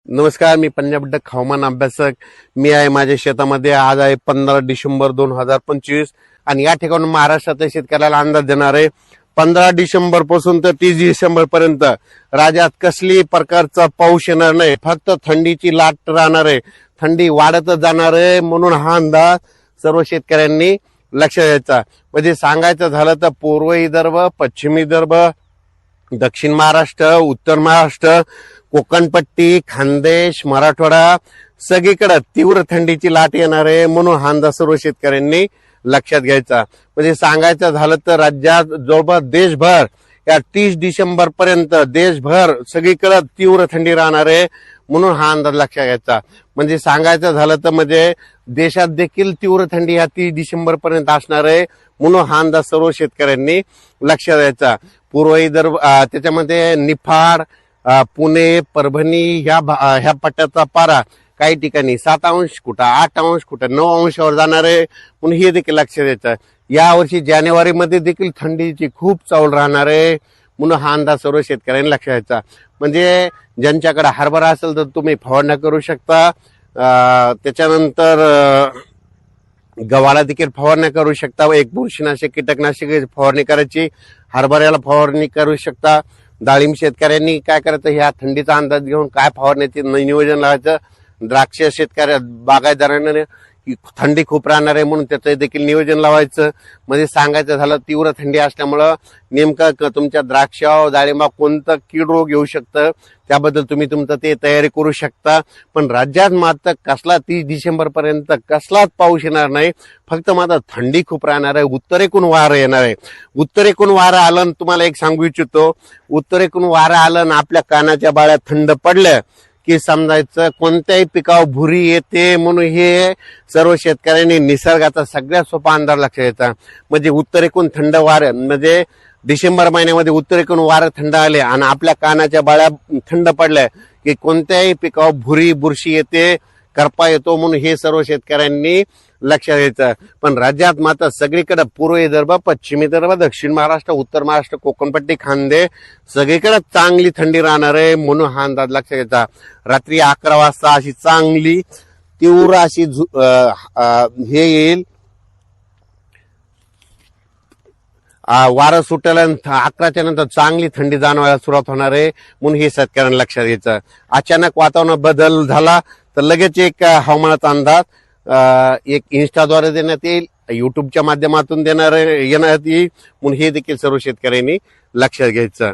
नमस्कार, मी पंजाब डक हवामान अभ्यासक. मी आहे माझ्या शेतामध्ये. आज आहे 15 डिसेंबर 2025 आणि या ठिकाणी महाराष्ट्रातील शेतकऱ्याला अंदाज देणार आहे 15 डिसेंबर पासून तर 30 डिसेंबर पर्यंत राज्यात कसली प्रकारचा पाऊस येणार नाही, फक्त थंडीची लाट राहणार आहे. थंडी वाढतच जाणार आहे, म्हणून हा अंदाज सर्व शेतकऱ्यांनी लक्ष द्यायचा. म्हणजे सांगायचं झालं तर पूर्व विदर्भ, पश्चिम विदर्भ, दक्षिण महाराष्ट्र, उत्तर महाराष्ट्र, कोकणपट्टी, खानदेश, मराठवाडा सगळीकडे तीव्र थंडीची लाट येणार आहे, म्हणून हा अंदाज सर्व शेतकऱ्यांनी लक्षात घ्यायचा. म्हणजे सांगायचं झालं तर राज्यात जवळपास देशभर या 30 डिसेंबर पर्यंत देशभर सगळीकडे तीव्र थंडी राहणार आहे, म्हणून हा अंदाज लक्षात घ्यायचा. म्हणजे सांगायचं झालं तर म्हणजे देशात देखील तीव्र थंडी या 30 डिसेंबर पर्यंत असणार आहे, म्हणून हा अंदाज सर्व शेतकऱ्यांनी लक्षात द्यायचा. पूर्व विदर्भ त्याच्यामध्ये निफाड, पुणे, परभणी ह्या पट्ट्याचा पारा काही ठिकाणी 7 अंश, कुठं 8 अंश, कुठं 9 अंशावर जाणार आहे, म्हणून हे देखील लक्षात द्यायचं. यावर्षी जानेवारीमध्ये देखील थंडीची खूप चावल राहणार आहे, म्हणून हा अंदाज सर्व शेतकऱ्यांनी लक्षात द्यायचा. म्हणजे ज्यांच्याकडे हरभरा असेल तर तुम्ही फवारण्या करू शकता. त्याच्यानंतर गव्हाला देखील फवारणी करू शकता. एक बुरशीनाशक, कीटकनाशक फवारणी करायची, हरभऱ्याला फवारणी करू शकता. डाळिंब शेतकऱ्यांनी काय करायचं, ह्या थंडीचा अंदाज घेऊन काय फवारण्याचे नियोजन लावायचं. द्राक्ष शेतकऱ्या बागायतदारांना थंडी खूप राहणार आहे, म्हणून त्याचं देखील नियोजन लावायचं. म्हणजे सांगायचं झालं तीव्र थंडी असल्यामुळं नेमकं तुमच्या द्राक्षावर, डाळिंबा कोणतं कीड रोग येऊ शकतं, त्याबद्दल तुम्ही तुमचं ते तयारी करू शकता. पण राज्यात मात्र कसला 30 डिसेंबर पर्यंत कसलाच पाऊस येणार नाही, फक्त मात्र थंडी खूप राहणार आहे. उत्तरेकडून वारं येणार आहे. उत्तरेकडून वारं आलं, तुम्हाला एक सांगू इच्छितो, उत्तरेकडून वारं आलं ना आपल्या कानाच्या बाळ्यात थंड पडलं की समजायचं कोणत्याही पिकावर भुरी येते, म्हणून हे सर्व शेतकऱ्यांनी निसर्गाचा सगळ्यात सोपा अंदाज लक्षात घ्यायचा. म्हणजे उत्तरेकडून थंड वारं, म्हणजे डिसेंबर महिन्यामध्ये उत्तरेकडून वारं थंड आले आणि आपल्या कानाच्या बाळ्या थंड पडल्या की कोणत्याही पिकावर भुरी, बुरशी येते, करपा येतो, म्हणून हे सर्व शेतकऱ्यांनी लक्षात घ्यायचं. पण राज्यात मात्र सगळीकडे पूर्व विदर्भ, पश्चिम विदर्भ, दक्षिण महाराष्ट्र, उत्तर महाराष्ट्र, कोकणपट्टी, खानदेश सगळीकडे चांगली थंडी राहणार आहे, म्हणून हा अंदाज लक्षात घ्यायचा. रात्री 11 वाजता अशी चांगली तीव्र अशी हे येईल, वारं सुटल्यानंतर 11च्या नंतर चांगली थंडी जाणवायला सुरुवात होणार आहे, म्हणून हे शेतकऱ्यांना लक्षात घ्यायचं. अचानक वातावरण बदल झाला तर लगेच एक हवामानाचा अंदाज एक इन्स्टाद्वारे देण्यात येईल, युट्यूबच्या माध्यमातून येण्यात येईल, म्हणून हे देखील सर्व शेतकऱ्यांनी लक्षात घ्यायचं.